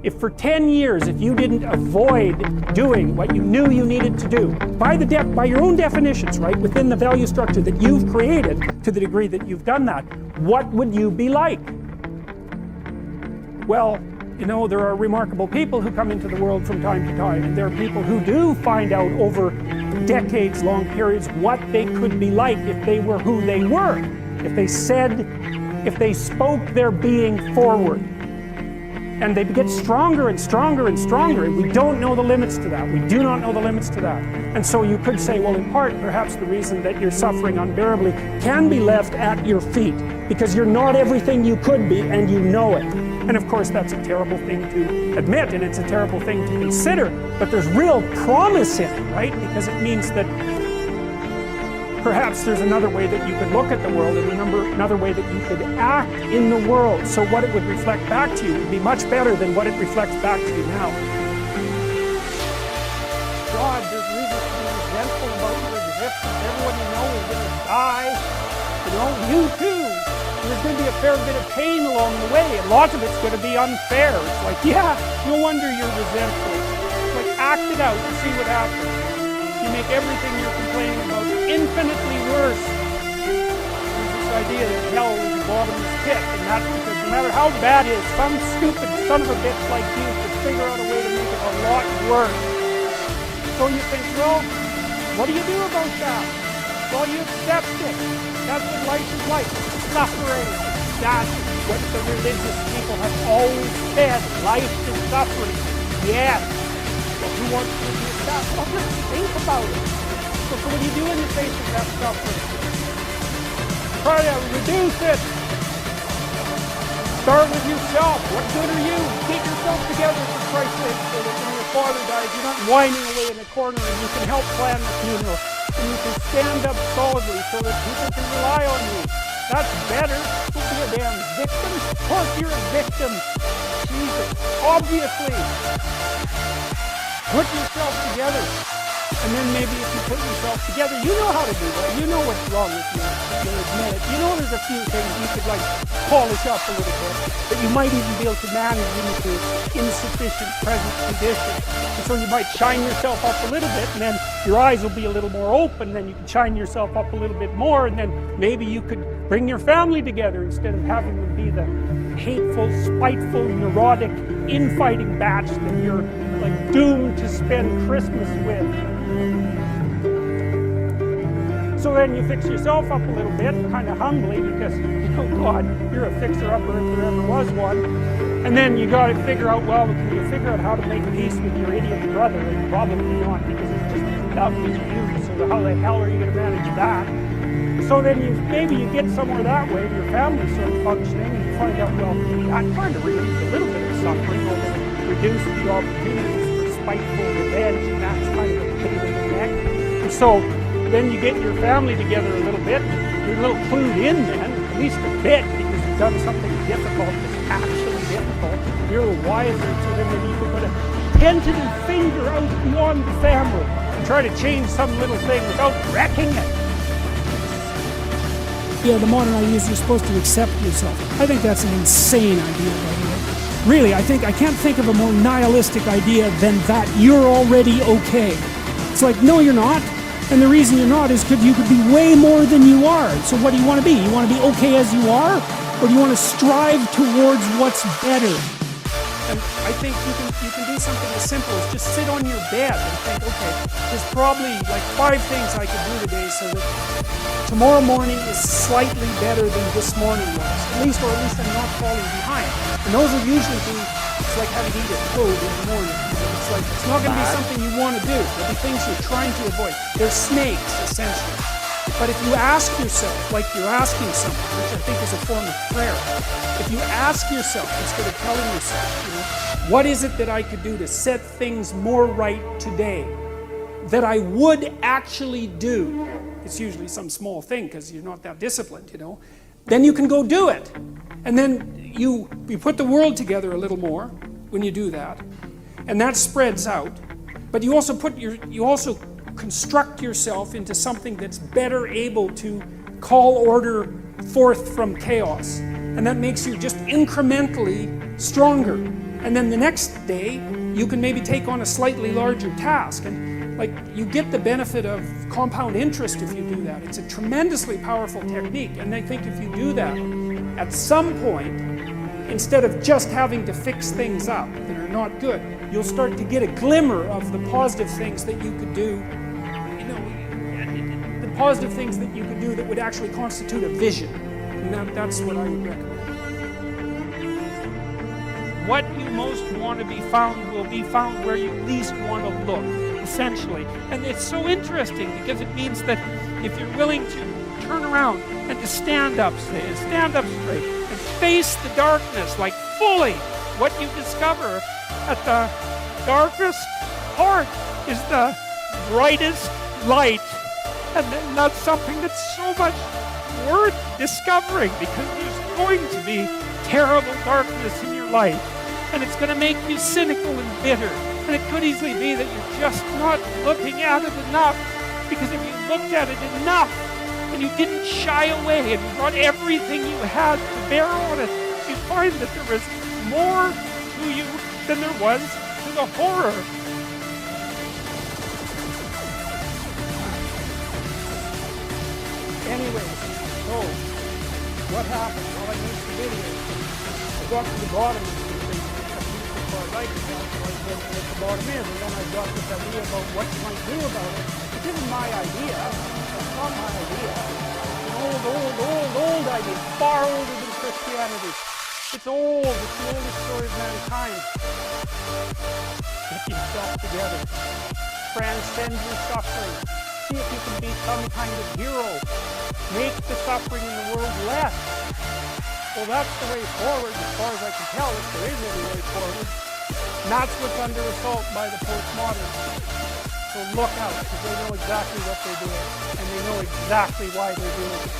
If for 10 years, if you didn't avoid doing what you knew you needed to do, by your own definitions, right, within the value structure that you've created, to the degree that you've done that, what would you be like? Well, you know, there are remarkable people who come into the world from time to time, and there are people who do find out over decades long periods what they could be like if they were who they were, if they spoke their being forward. And they get stronger and stronger and stronger, and we don't know the limits to that. We do not know the limits to that. And so you could say, well, in part, perhaps the reason that you're suffering unbearably can be left at your feet, because you're not everything you could be, and you know it. And of course, that's a terrible thing to admit, and it's a terrible thing to consider, but there's real promise in it, right? Because it means that perhaps there's another way that you could look at the world, and another way that you could act in the world, so what it would reflect back to you would be much better than what it reflects back to you now. God, there's reason to be resentful about your existence. Everyone you know is going to die. You know, you too. There's going to be a fair bit of pain along the way, and lots of it's going to be unfair. It's like, yeah, no wonder you're resentful. It's like, act it out and see what happens. You make everything you're complaining about infinitely worse. There's this idea that hell is a bottomless pit, and that's because no matter how bad it is, some stupid son of a bitch like you could figure out a way to make it a lot worse. So you think, well, what do you do about that? Well, you accept it. That's what life is like. Suffering. That's what the religious people have always said. Life is suffering. Yes. Well, who wants to reduce that? Well, just think about it. So what do you do in the face of that suffering? Try to reduce it. Start with yourself. What good are you? Get yourself together, for Christ's sake, so that when your father dies, you're not whining away in the corner, and you can help plan the funeral. And you can stand up solidly so that people can rely on you. That's better. Don't be a damn victim. Of course you're a victim. Jesus. Obviously. Put yourself together. And then maybe if you put yourself together, you know how to do that. You know what's wrong with you. You'll admit it. You know there's a few things you could like polish up a little bit. That you might even be able to manage into insufficient present condition. And so you might shine yourself up a little bit, and then your eyes will be a little more open, then you can shine yourself up a little bit more, and then maybe you could bring your family together instead of having them be the hateful, spiteful, neurotic, infighting batch that you're like doomed to spend Christmas with. So then you fix yourself up a little bit, kind of humbly, because, oh God, you're a fixer-upper if there ever was one. And then you got to figure out, well, can you figure out how to make peace with your idiot brother? And probably not, because he's just as dumb as you. So how the hell are you going to manage that? So then maybe you get somewhere that way, your family's sort of functioning, and you find out, well, that kind of reduced a little bit of suffering, or reduced the opportunities for spiteful revenge, and that's kind of a pain in the neck. And so then you get your family together a little bit, you're a little clued in then, at least a bit, because you've done something difficult that's actually difficult. You're a little wiser, so then maybe you can put a tentative finger out beyond the family and try to change some little thing without wrecking it. Yeah, the modern idea is you're supposed to accept yourself. I think that's an insane idea, by the way. Really, I can't think of a more nihilistic idea than that you're already okay. It's like, no, you're not. And the reason you're not is because you could be way more than you are. So what do you want to be? You want to be okay as you are? Or do you want to strive towards what's better? And I think you can do something as simple as just sit on your bed and think, okay, there's probably like 5 things I could do today so that tomorrow morning is slightly better than this morning was. At least I'm not falling behind. And those are usually things, it's like having to eat a toad in the morning. It's like, it's not going to be something you want to do. There'll be things you're trying to avoid. They're snakes, essentially. But if you ask yourself, like you're asking something, which I think is a form of prayer, if you ask yourself, instead of telling yourself, what is it that I could do to set things more right today that I would actually do? It's usually some small thing because you're not that disciplined, Then you can go do it. And then you put the world together a little more when you do that. And that spreads out. But you also construct yourself into something that's better able to call order forth from chaos. And that makes you just incrementally stronger. And then the next day, you can maybe take on a slightly larger task. And like, you get the benefit of compound interest if you do that. It's a tremendously powerful technique. And I think if you do that, at some point, instead of just having to fix things up that are not good, you'll start to get a glimmer of the positive things that you could do, the positive things that you could do that would actually constitute a vision. And that's what I would recommend. What you most want to be found will be found where you least want to look, essentially. And it's so interesting because it means that if you're willing to turn around and to stand up straight, and face the darkness like fully, what you discover at the darkest part is the brightest light. And then that's something that's so much worth discovering, because there's going to be terrible darkness in your life. And it's going to make you cynical and bitter. And it could easily be that you're just not looking at it enough. Because if you looked at it enough, and you didn't shy away, and you brought everything you had to bear on it, you'd find that there was more to you than there was to the horror. Anyway, so what happened? Well, I made the video. I got to the bottom of the thing. I liked it, so I said what the bottom is, and then I got this idea about what you might do about it. It isn't my idea. It's not my idea. It's an old idea. Far older than Christianity. It's old. It's the oldest story of mankind. Get yourself together. Transcend your suffering. See if you can be some kind of hero. Make the suffering in the world less. Well, that's the way forward, as far as I can tell, if there is any way forward. And that's what's under assault by the postmoderns. So look out, because they know exactly what they're doing, and they know exactly why they're doing it.